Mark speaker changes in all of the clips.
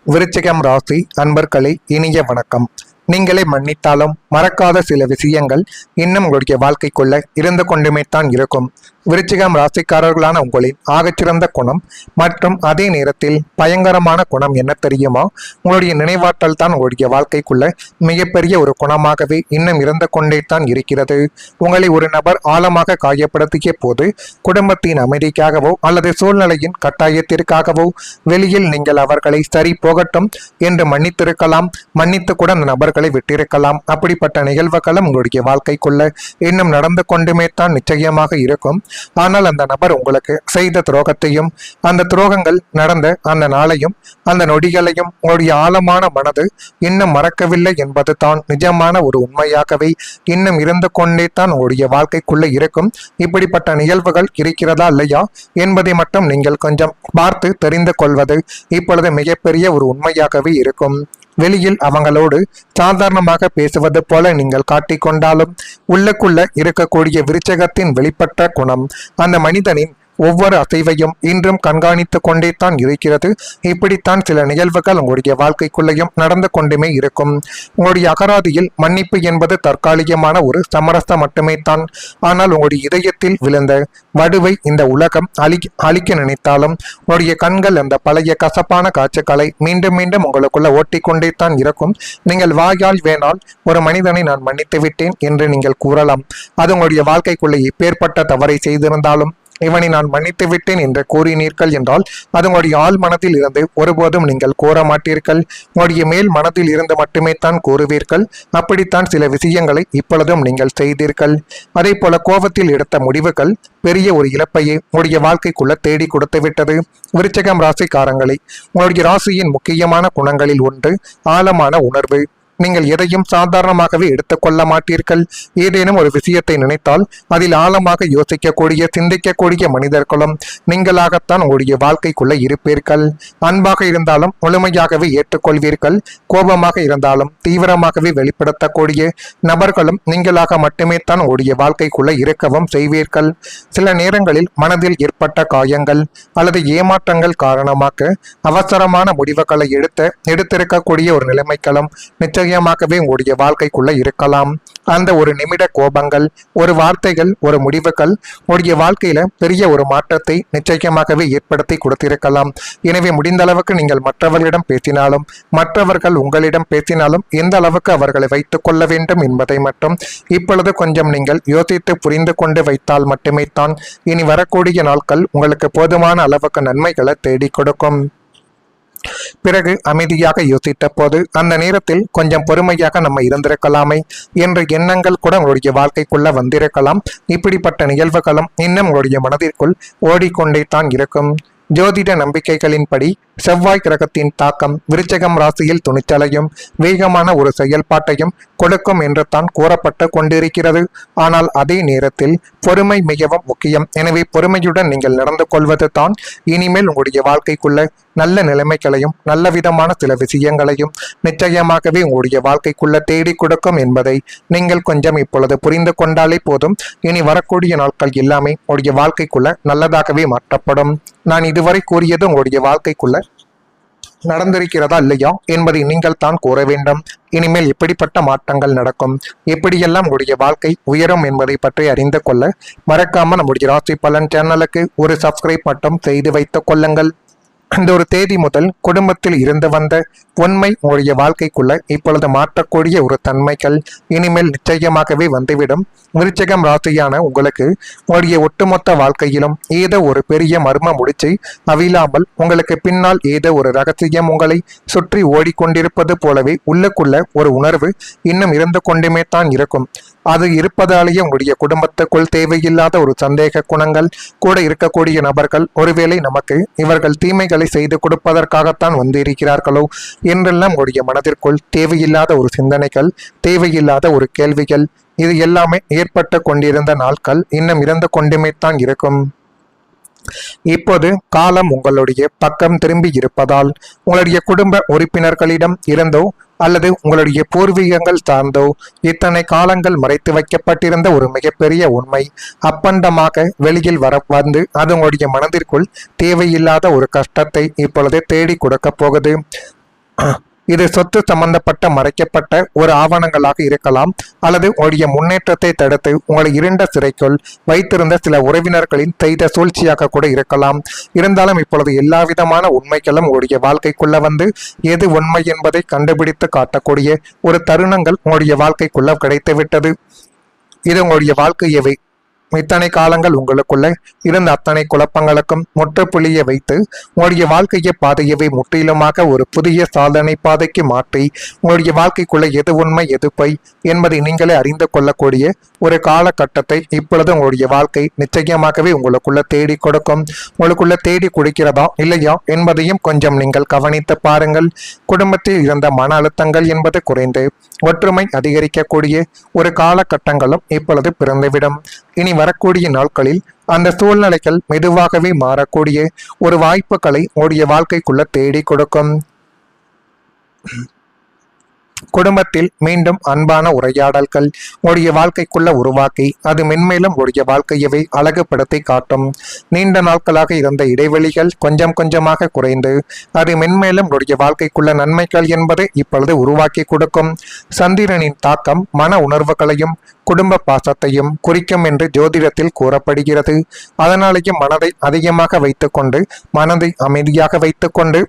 Speaker 1: விருச்சிகம் ராசி அன்பர்களே, இனிய வணக்கம். நீங்களே மன்னித்தாலும் மறக்காத சில விஷயங்கள் இன்னும் உங்களுடைய வாழ்க்கைக்குள்ள இருந்து கொண்டுமே தான் இருக்கும். விருச்சிகம் ராசிக்காரர்களான உங்களின் ஆகச்சிறந்த குணம் மற்றும் அதே நேரத்தில் பயங்கரமான குணம் என்ன தெரியுமா? உங்களுடைய நினைவாற்றல் தான் உங்களுடைய வாழ்க்கைக்குள்ள மிகப்பெரிய ஒரு குணமாகவே இன்னும் இருந்து கொண்டே தான் இருக்கிறது. உங்களை ஒரு நபர் ஆழமாக காயப்படுத்திய போது குடும்பத்தின் அமைதிக்காகவோ அல்லது சூழ்நிலையின் கட்டாயத்திற்காகவோ வெளியில் நீங்கள் அவர்களை சரி போகட்டும் என்று மன்னித்திருக்கலாம், மன்னித்து கூட அந்த நபர்களை விட்டிருக்கலாம். அப்படிப்பட்ட நிகழ்வுகளும் உங்களுடைய வாழ்க்கைக்குள்ள இன்னும் நடந்து கொண்டுமே தான் நிச்சயமாக இருக்கும். ஆனால் அந்த நபர் உங்களுக்கு செய்த துரோகத்தையும் அந்த துரோகங்கள் நடந்த அந்த நாளையும் அந்த நொடிகளையும் உங்களுடைய ஆழமான மனது இன்னும் மறக்கவில்லை என்பது தான் நிஜமான ஒரு உண்மையாகவே இன்னும் இருந்து கொண்டே தான் உங்களுடைய வாழ்க்கைக்குள்ள இருக்கும். இப்படிப்பட்ட நிகழ்வுகள் இருக்கிறதா இல்லையா என்பதை மட்டும் நீங்கள் கொஞ்சம் பார்த்து தெரிந்து கொள்வது இப்பொழுது மிகப்பெரிய ஒரு உண்மையாகவே இருக்கும். வெளியில் அவங்களோடு சாதாரணமாக பேசுவது போல நீங்கள் காட்டிக்கொண்டாலும் உள்ளுக்குள்ள இருக்கக்கூடிய விருச்சகத்தின் வெளிப்பட்ட குணம் அந்த மனிதனின் ஒவ்வொரு அசைவையும் இன்றும் கண்காணித்து கொண்டே தான் இருக்கிறது. இப்படித்தான் சில நிகழ்வுகள் உங்களுடைய வாழ்க்கைக்குள்ளேயும் நடந்து கொண்டுமே இருக்கும். உங்களுடைய அகராதியில் மன்னிப்பு என்பது தற்காலிகமான ஒரு சமரசம் மட்டுமே தான். ஆனால் உங்களுடைய இதயத்தில் விழுந்த வடுவை இந்த உலகம் அழிக்க நினைத்தாலும் உங்களுடைய கண்கள் அந்த பழைய கசப்பான காட்சிகளை மீண்டும் மீண்டும் உங்களுக்குள்ள ஓட்டிக்கொண்டே தான் இருக்கும். நீங்கள் வாயால் வேணால் ஒரு மனிதனை நான் மன்னித்து விட்டேன் என்று நீங்கள் கூறலாம். அது உங்களுடைய வாழ்க்கைக்குள்ளே எப்பேற்பட்ட தவறை செய்திருந்தாலும் இவனை நான் மன்னித்து விட்டேன் என்று கூறினீர்கள் என்றால் அது உங்களுடைய ஆள் மனதில் இருந்து ஒருபோதும் நீங்கள் கூற மாட்டீர்கள். உங்களுடைய மேல் மனதில் இருந்து மட்டுமே தான் கூறுவீர்கள். அப்படித்தான் சில விஷயங்களை இப்பொழுதும் நீங்கள் செய்தீர்கள். அதே போல கோபத்தில் எடுத்த முடிவுகள் பெரிய ஒரு இழப்பையே உங்களுடைய வாழ்க்கைக்குள்ள தேடி கொடுத்து விட்டது. விருச்சிகம் ராசிக்காரங்களே, உங்களுடைய ராசியின் முக்கியமான குணங்களில் ஒன்று ஆழமான உணர்வு. நீங்கள் எதையும் சாதாரணமாகவே எடுத்துக்கொள்ள மாட்டீர்கள். ஏதேனும் ஒரு விஷயத்தை நினைத்தால் அதில் ஆழமாக யோசிக்கக்கூடிய சிந்திக்கக்கூடிய மனிதர்களும் நீங்களாகத்தான் உங்களுடைய வாழ்க்கைக்குள்ள இருப்பீர்கள். அன்பாக இருந்தாலும் முழுமையாகவே ஏற்றுக்கொள்வீர்கள். கோபமாக இருந்தாலும் தீவிரமாகவே வெளிப்படுத்தக்கூடிய நபர்களும் நீங்களாக மட்டுமே தான் உங்களுடைய வாழ்க்கைக்குள்ள இருக்கவும் செய்வீர்கள். சில நேரங்களில் மனதில் ஏற்பட்ட காயங்கள் அல்லது ஏமாற்றங்கள் காரணமாக அவசரமான முடிவுகளை எடுத்திருக்கக்கூடிய ஒரு நிலைமைகளும் நிச்சயமாகவே உங்களுடைய வாழ்க்கைக்குள்ள இருக்கலாம். அந்த ஒரு நிமிட கோபங்கள், ஒரு வார்த்தைகள், ஒரு முடிவுகள் உங்களுடைய வாழ்க்கையில பெரிய ஒரு மாற்றத்தை நிச்சயமாகவே ஏற்படுத்தி கொடுத்திருக்கலாம். எனவே முடிந்த அளவுக்கு நீங்கள் மற்றவர்களிடம் பேசினாலும் மற்றவர்கள் உங்களிடம் பேசினாலும் எந்த அளவுக்கு அவர்களை வைத்துக் கொள்ள வேண்டும் என்பதை மட்டும் இப்பொழுது கொஞ்சம் நீங்கள் யோசித்து புரிந்து கொண்டு வைத்தால் மட்டுமே தான் இனி வரக்கூடிய நாட்கள் உங்களுக்கு போதுமான அளவுக்கு நன்மைகளை தேடிக் கொடுக்கும். பிறகு அமைதியாக யோசித்த போது அந்த நேரத்தில் கொஞ்சம் பொறுமையாக நம்ம இருந்திருக்கலாமே என்ற எண்ணங்கள் கூட உங்களுடைய வாழ்க்கைக்குள்ள வந்திருக்கலாம். இப்படிப்பட்ட நிகழ்வுகளும் இன்னும் உங்களுடைய மனதிற்குள் ஓடிக்கொண்டே தான் இருக்கும். ஜோதிட நம்பிக்கைகளின்படி செவ்வாய் கிரகத்தின் தாக்கம் விருச்சிகம் ராசியில் துணிச்சலையும் வேகமான ஒரு செயல்பாட்டையும் கொடுக்கும் என்று தான் கூறப்பட்டு கொண்டிருக்கிறது. ஆனால் அதே நேரத்தில் பொறுமை மிகவும் முக்கியம். எனவே பொறுமையுடன் நீங்கள் நடந்து கொள்வது தான் இனிமேல் உங்களுடைய வாழ்க்கைக்குள்ள நல்ல நிலைமைகளையும் நல்ல விதமான சில விஷயங்களையும் நிச்சயமாகவே உங்களுடைய வாழ்க்கைக்குள்ள தேடி கொடுக்கும் என்பதை நீங்கள் கொஞ்சம் இப்பொழுது புரிந்து கொண்டாலே போதும். இனி வரக்கூடிய நாட்கள் எல்லாமே உங்களுடைய வாழ்க்கைக்குள்ள நல்லதாகவே மாற்றப்படும். நான் இதுவரை கூறியது உங்களுடைய வாழ்க்கைக்குள்ள நடந்திருக்கிறதா இல்லையா என்பதை நீங்கள் தான் கூற வேண்டும். இனிமேல் எப்படிப்பட்ட மாற்றங்கள் நடக்கும், எப்படியெல்லாம் உங்களுடைய வாழ்க்கை உயரும் என்பதை பற்றி அறிந்து கொள்ள மறக்காம நம்முடைய ராசி பலன் சேனலுக்கு ஒரு சப்ஸ்கிரைப் மட்டும் செய்து வைத்துக் கொள்ளுங்கள். இந்த ஒரு தேதி முதல் குடும்பத்தில் இருந்து வந்த உண்மை உங்களுடைய வாழ்க்கைக்குள்ள இப்பொழுது மாற்றக்கூடிய ஒரு தன்மைகள் இனிமேல் நிச்சயமாகவே வந்துவிடும். விருச்சிகம் ராசியான உங்களுக்கு உங்களுடைய ஒட்டுமொத்த வாழ்க்கையிலும் ஏதோ ஒரு பெரிய மர்ம முடிச்சு அவிழாமல் உங்களுக்கு பின்னால் ஏதோ ஒரு ரகசியம் உங்களை சுற்றி ஓடிக்கொண்டிருப்பது போலவே உள்ளுக்குள்ள ஒரு உணர்வு இன்னும் இருந்து கொண்டுமே தான் இருக்கும். அது இருப்பதாலேயே உங்களுடைய குடும்பத்துக்குள் தேவையில்லாத ஒரு சந்தேக குணங்கள் கூட இருக்கக்கூடிய நபர்கள் ஒருவேளை நமக்கு இவர்கள் தீமைகளை செய்து கொடுப்பதற்காகத்தான் வந்திருக்கிறார்களோ என்றெல்லாம் உங்களுடைய மனதிற்குள் தேவையில்லாத ஒரு சிந்தனைகள், தேவையில்லாத ஒரு கேள்விகள், இது எல்லாமே ஏற்பட்டு கொண்டிருந்த நாட்கள் இன்னும் இருந்து கொண்டுமே தான் இருக்கும். இப்போது காலம் உங்களுடைய பக்கம் திரும்பி இருப்பதால் உங்களுடைய குடும்ப உறுப்பினர்களிடம் இருந்தோ அல்லது உங்களுடைய பூர்வீகங்கள் சார்ந்தோ இத்தனை காலங்கள் மறைத்து வைக்கப்பட்டிருந்த ஒரு மிகப்பெரிய உண்மை அப்பண்டமாக வெளியில் வந்து அது உங்களுடைய மனதிற்குள் தேவையில்லாத ஒரு கஷ்டத்தை இப்பொழுது தேடி கொடுக்க போகுது. இது சொத்து சம்பந்தப்பட்ட மறைக்கப்பட்ட ஒரு ஆவணங்களாக இருக்கலாம், அல்லது உங்களுடைய முன்னேற்றத்தை தடுத்து உங்களை இருண்ட சிறைக்குள் வைத்திருந்த சில உறவினர்களின் செய்த சூழ்ச்சியாக கூட இருக்கலாம். இருந்தாலும் இப்பொழுது எல்லா விதமான உண்மைகளும் உங்களுடைய வாழ்க்கைக்குள்ள வந்து எது உண்மை என்பதை கண்டுபிடித்து காட்டக்கூடிய ஒரு தருணங்கள் உங்களுடைய வாழ்க்கைக்குள்ள கிடைத்துவிட்டது. இது உங்களுடைய வாழ்க்கையவை இத்தனை காலங்கள் உங்களுக்குள்ள இருந்த அத்தனை குழப்பங்களுக்கும் முற்றுப்புள்ளியை வைத்து உங்களுடைய வாழ்க்கையை பாதையவை முற்றிலுமாக ஒரு புதிய சாதனை பாதைக்கு மாற்றி உங்களுடைய வாழ்க்கைக்குள்ள எது உண்மை எது பொய் என்பதை நீங்களே அறிந்து கொள்ளக்கூடிய ஒரு காலகட்டத்தை இப்பொழுது உங்களுடைய வாழ்க்கை நிச்சயமாகவே உங்களுக்குள்ள தேடி கொடுக்கும். உங்களுக்குள்ள தேடி கொடுக்கிறதா இல்லையா என்பதையும் கொஞ்சம் நீங்கள் கவனித்து பாருங்கள். குடும்பத்தில் இருந்த மன அழுத்தங்கள் என்பது குறைந்து ஒற்றுமை அதிகரிக்கக்கூடிய ஒரு காலகட்டங்களும் இப்பொழுது பிறந்துவிடும். இனி வரக்கூடிய நாட்களில் அந்த சூழ்நிலைகள் மெதுவாகவே மாறக்கூடிய ஒரு வாய்ப்புகளை உங்களுடைய வாழ்க்கைக்குள்ள தேடி கொடுக்கும். குடும்பத்தில் மீண்டும் அன்பான உரையாடல்கள் உடைய வாழ்க்கைக்குள்ள உருவாக்கி அது மென்மேலும் உடைய வாழ்க்கையவை அழகுபடுத்தி காட்டும். நீண்ட நாட்களாக இருந்த இடைவெளிகள் கொஞ்சம் கொஞ்சமாக குறைந்து அது மென்மேலும் உடைய வாழ்க்கைக்குள்ள நன்மைகள் என்பதை இப்பொழுது உருவாக்கி கொடுக்கும். சந்திரனின் தாக்கம் மன உணர்வுகளையும் குடும்ப பாசத்தையும் குறிக்கும் என்று ஜோதிடத்தில் கூறப்படுகிறது. அதனாலேயே மனதை அதிகமாக வைத்துக்கொண்டு மனதை அமைதியாக வைத்துக்கொண்டு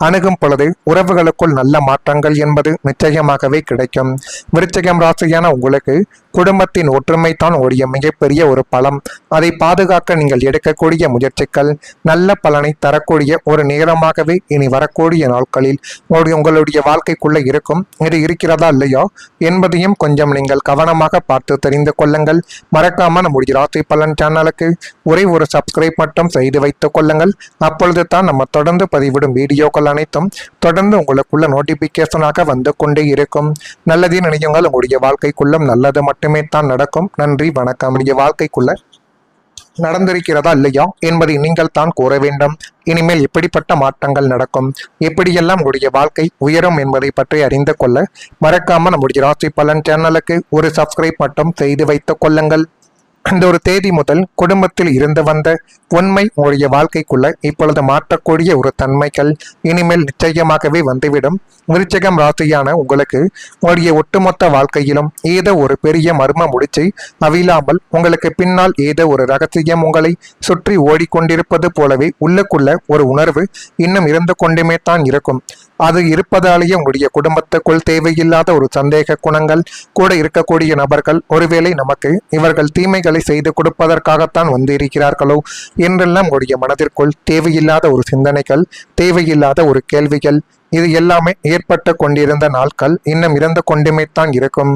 Speaker 1: அணுகும் பொழுது உறவுகளுக்குள் நல்ல மாற்றங்கள் என்பது நிச்சயமாகவே கிடைக்கும். விருச்சிகம் ராசியான உங்களுக்கு குடும்பத்தின் ஒற்றுமை தான் உடைய மிகப்பெரிய ஒரு பலம். அதை பாதுகாக்க நீங்கள் எடுக்கக்கூடிய முயற்சிகள் நல்ல பலனை தரக்கூடிய ஒரு நேரமாகவே இனி வரக்கூடிய நாட்களில் உங்களுடைய வாழ்க்கைக்குள்ள இருக்கும். இது இருக்கிறதா இல்லையா என்பதையும் கொஞ்சம் நீங்கள் கவனமாக பார்த்து தெரிந்து கொள்ளுங்கள். மறக்காம நம்முடைய ராசி பலன் சேனலுக்கு ஒரே ஒரு சப்ஸ்கிரைப் மட்டும் செய்து வைத்துக் கொள்ளுங்கள். அப்பொழுது தான் நம்ம தொடர்ந்து பதிவிடும் வீடியோக்கள் அனைத்தும் தொடர்ந்து உங்களுக்குள்ள நோட்டிபிகேஷனாக வந்து கொண்டே இருக்கும். நல்லதே நினையுங்கள், உங்களுடைய வாழ்க்கைக்குள்ளும் நல்லது மட்டுமே தான் நடக்கும். நன்றி, வணக்கம். உங்களுடைய வாழ்க்கைக்குள்ள நடந்திருக்கிறதா இல்லையா என்பதை நீங்கள் தான் கூற வேண்டும். இனிமேல் எப்படிப்பட்ட மாற்றங்கள் நடக்கும், எப்படியெல்லாம் உங்களுடைய வாழ்க்கை உயரும் என்பதை பற்றி அறிந்து கொள்ள மறக்காம நம்முடைய ராசி பலன் சேனலுக்கு ஒரு சப்ஸ்கிரைப் மட்டும் செய்து வைத்துக் கொள்ளுங்கள். இந்த ஒரு தேதி முதல் குடும்பத்தில் இருந்து வந்த உண்மை உங்களுடைய வாழ்க்கைக்குள்ள இப்பொழுது மாற்றக்கூடிய ஒரு தன்மைகள் இனிமேல் நிச்சயமாகவே வந்துவிடும். விருச்சிகம் ராசியான உங்களுக்கு உங்களுடைய ஒட்டுமொத்த வாழ்க்கையிலும் ஏதோ ஒரு பெரிய மர்ம முடிச்சு அவிழாமல் உங்களுக்கு பின்னால் ஏதோ ஒரு ரகசியம் உங்களை சுற்றி ஓடிக்கொண்டிருப்பது போலவே உள்ளுக்குள்ள ஒரு உணர்வு இன்னும் இருந்து கொண்டுமே தான் இருக்கும். அது இருப்பதாலேயே உங்களுடைய குடும்பத்துக்குள் தேவையில்லாத ஒரு சந்தேக குணங்கள் கூட இருக்கக்கூடிய நபர்கள் ஒருவேளை நமக்கு இவர்கள் தீமைகளை செய்து கொடுப்பதற்காகத்தான் வந்து இருக்கிறார்களோ என்றெல்லாம் உங்களுடைய மனதிற்குள் தேவையில்லாத ஒரு சிந்தனைகள், தேவையில்லாத ஒரு கேள்விகள், இது எல்லாமே ஏற்பட்டு கொண்டிருந்த நாட்கள் இன்னும் இருந்து கொண்டுமே தான் இருக்கும்.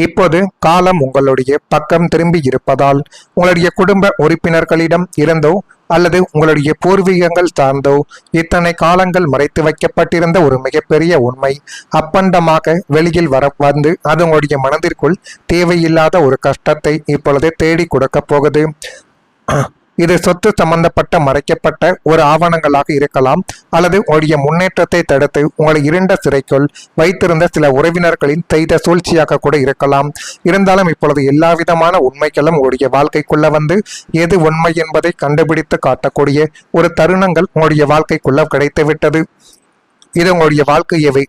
Speaker 1: இப்போது காலம் உங்களுடைய பக்கம் திரும்பி இருப்பதால் உங்களுடைய குடும்ப உறுப்பினர்களிடம் இருந்தோ அல்லது உங்களுடைய பூர்வீகங்கள் சார்ந்தோ இத்தனை காலங்கள் மறைத்து வைக்கப்பட்டிருந்த ஒரு மிகப்பெரிய உண்மை அப்பண்டமாக வெளியில் வந்து அது உங்களுடைய மனதிற்குள் தேவையில்லாத ஒரு கஷ்டத்தை இப்பொழுது தேடி கொடுக்க போகுது. இது சொத்து சம்பந்தப்பட்ட மறைக்கப்பட்ட ஒரு ஆவணங்களாக இருக்கலாம், அல்லது உங்களுடைய முன்னேற்றத்தை தடுத்து உங்களை இருண்ட சிறைக்குள் வைத்திருந்த சில உறவினர்களின் செய்த சூழ்ச்சியாக கூட இருக்கலாம். இருந்தாலும் இப்பொழுது எல்லா விதமான உண்மைகளும் உங்களுடைய வாழ்க்கைக்குள்ள வந்து எது உண்மை என்பதை கண்டுபிடித்து காட்டக்கூடிய ஒரு தருணங்கள் உங்களுடைய வாழ்க்கைக்குள்ள கிடைத்துவிட்டது. இது உங்களுடைய வாழ்க்கையவை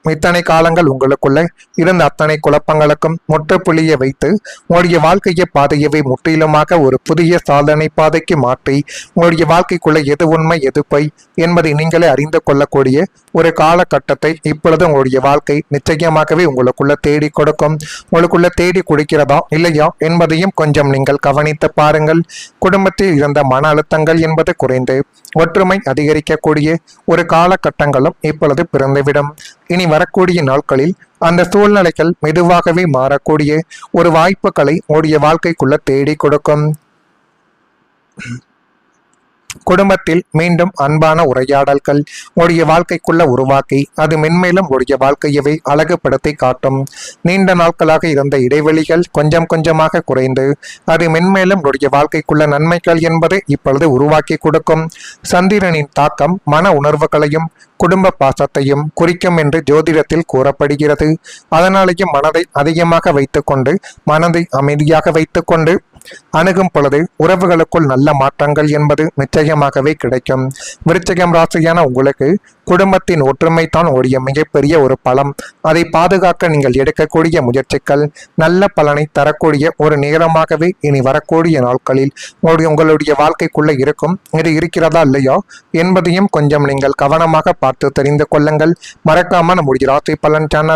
Speaker 1: இத்தனை காலங்கள் உங்களுக்குள்ள இருந்த அத்தனை குழப்பங்களுக்கும் முற்றுப்புள்ளியை வைத்து உங்களுடைய வாழ்க்கையை பாதையவை முற்றிலுமாக ஒரு புதிய சாதனை பாதைக்கு மாற்றி உங்களுடைய வாழ்க்கைக்குள்ள எது உண்மை எது பொய் என்பதை நீங்களே அறிந்து கொள்ளக்கூடிய ஒரு காலகட்டத்தை இப்பொழுது உங்களுடைய வாழ்க்கை நிச்சயமாகவே உங்களுக்குள்ள தேடி கொடுக்கும். உங்களுக்குள்ள தேடி கொடுக்கிறதா இல்லையா என்பதையும் கொஞ்சம் நீங்கள் கவனித்து பாருங்கள். குடும்பத்தில் இருந்த மன அழுத்தங்கள் என்பது குறைந்து ஒற்றுமை அதிகரிக்கக்கூடிய ஒரு காலகட்டங்களும் இப்பொழுது பிறந்துவிடும். இனி வரக்கூடிய நாட்களில் அந்த சூழ்நிலைகள் மெதுவாகவே மாறக்கூடிய ஒரு வாய்ப்புகளை உங்களுடைய வாழ்க்கைக்குள்ள தேடி கொடுக்கும். குடும்பத்தில் மீண்டும் அன்பான உரையாடல்கள் உடைய வாழ்க்கைக்குள்ள உருவாக்கி அது மென்மேலும் உடைய வாழ்க்கையவை அழகுபடுத்தி காட்டும். நீண்ட நாட்களாக இருந்த இடைவெளிகள் கொஞ்சம் கொஞ்சமாக குறைந்து அது மென்மேலும் உடைய வாழ்க்கைக்குள்ள நன்மைகள் என்பதை இப்பொழுது உருவாக்கி கொடுக்கும். சந்திரனின் தாக்கம் மன உணர்வுகளையும் குடும்ப பாசத்தையும் குறிக்கும் என்று ஜோதிடத்தில் கூறப்படுகிறது. அதனாலேயே மனதை அதிகமாக வைத்துக்கொண்டு மனதை அமைதியாக வைத்துக்கொண்டு அணுகும் பொழுது உறவுகளுக்குள் நல்ல மாற்றங்கள் என்பது நிச்சயமாகவே கிடைக்கும். விருச்சிகம் ராசியான உங்களுக்கு குடும்பத்தின் ஒற்றுமை தான் உடைய மிகப்பெரிய ஒரு பலம். அதை பாதுகாக்க நீங்கள் எடுக்கக்கூடிய முயற்சிகள் நல்ல பலனை தரக்கூடிய ஒரு நேரமாகவே இனி வரக்கூடிய நாட்களில் உங்களுடைய வாழ்க்கைக்குள்ள இருக்கும். இது இருக்கிறதா இல்லையோ என்பதையும் கொஞ்சம் நீங்கள் கவனமாக பார்த்து தெரிந்து கொள்ளுங்கள். மறக்காம நம்முடைய ராசி பலன் சேனல்